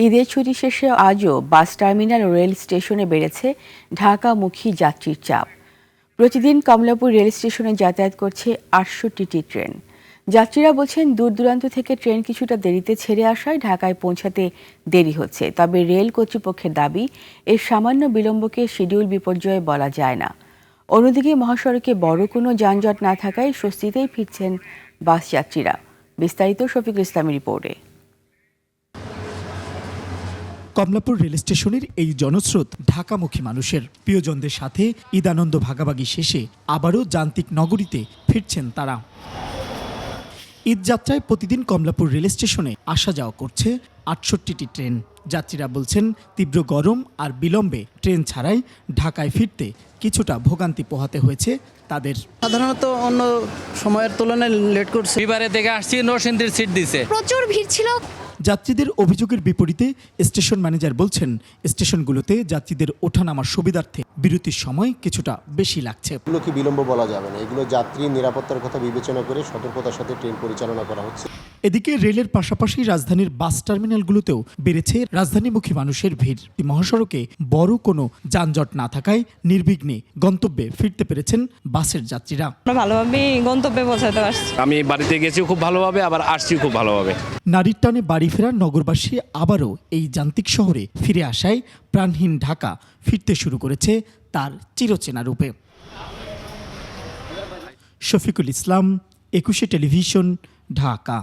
ঈদের ছুটি শেষে আজও বাস টার্মিনাল ও রেল স্টেশনে বেড়েছে ঢাকামুখী যাত্রীর চাপ। প্রতিদিন কমলাপুর রেল স্টেশনে যাতায়াত করছে ৬৮টি ট্রেন। যাত্রীরা বলছেন দূর দূরান্ত থেকে ট্রেন কিছুটা দেরিতে ছেড়ে আসায় ঢাকায় পৌঁছাতে দেরি হচ্ছে। তবে রেল কর্তৃপক্ষের দাবি, এর সামান্য বিলম্বকে শিডিউল বিপর্যয় বলা যায় না। অন্যদিকে মহাসড়কে বড় কোনো যানজট না থাকায় স্বস্তিতেই ফিরছেন বাস যাত্রীরা। বিস্তারিত শফিকুল ইসলামের রিপোর্টে। কমলাপুর রেল স্টেশনের এই জনস্রোত ঢাকামুখী মানুষের। প্রিয়জনদের সাথে ঈদানন্দ ভাগাভাগি শেষে আবারও যান্ত্রিক নগরীতে ফিরছেন তারা। ঈদ যাত্রায় প্রতিদিন কমলাপুর রেল স্টেশনে আসা যাওয়া করছে ৬৮টি ট্রেন। যাত্রীরা বলছেন তীব্র গরম আর বিলম্বে ট্রেন ছাড়াই ঢাকায় ফিরতে কিছুটা ভোগান্তি পোহাতে হয়েছে তাদের। সাধারণত অন্য সময়ের তুলনায় লেট করছে। বিবারে থেকে আসছি, নরসিংদীর সিট দিছে। প্রচুর ভিড় ছিল। যাত্রীদের অভিযোগের বিপরীতে স্টেশন ম্যানেজার বলছেন, স্টেশনগুলোতে যাত্রীদের ওঠানামার সুবিধার্থে বিরতির সময় কিছুটা বেশি লাগছে। এগুলো কি বিলম্ব বলা যাবে না, এগুলো যাত্রী নিরাপত্তার কথা বিবেচনা করে সতর্কতার সাথে ট্রেন পরিচালনা করা হচ্ছে। এদিকে রেলের পাশাপাশি রাজধানীর বাস টার্মিনালগুলোতেও বেড়েছে রাজধানীমুখী মানুষের ভিড়। মহাসড়কে বড় কোনো যানজট না থাকায় নির্বিঘ্নে গন্তব্যে ফিরতে পেরেছেন বাসের যাত্রীরা। ভালোভাবে গন্তব্যে পৌঁছাতে পারছি। আমি বাড়িতে গেছি খুব ভালোভাবে, আবার আসছি খুব ভালোভাবে। নারীর টানে বাড়ি ফেরা নগরবাসী আবারও এই যান্ত্রিক শহরে ফিরে আসায় প্রাণহীন ঢাকা ফিরতে শুরু করেছে তার চিরচেনা রূপে। শফিকুল ইসলাম, ২১ টেলিভিশন, ঢাকা।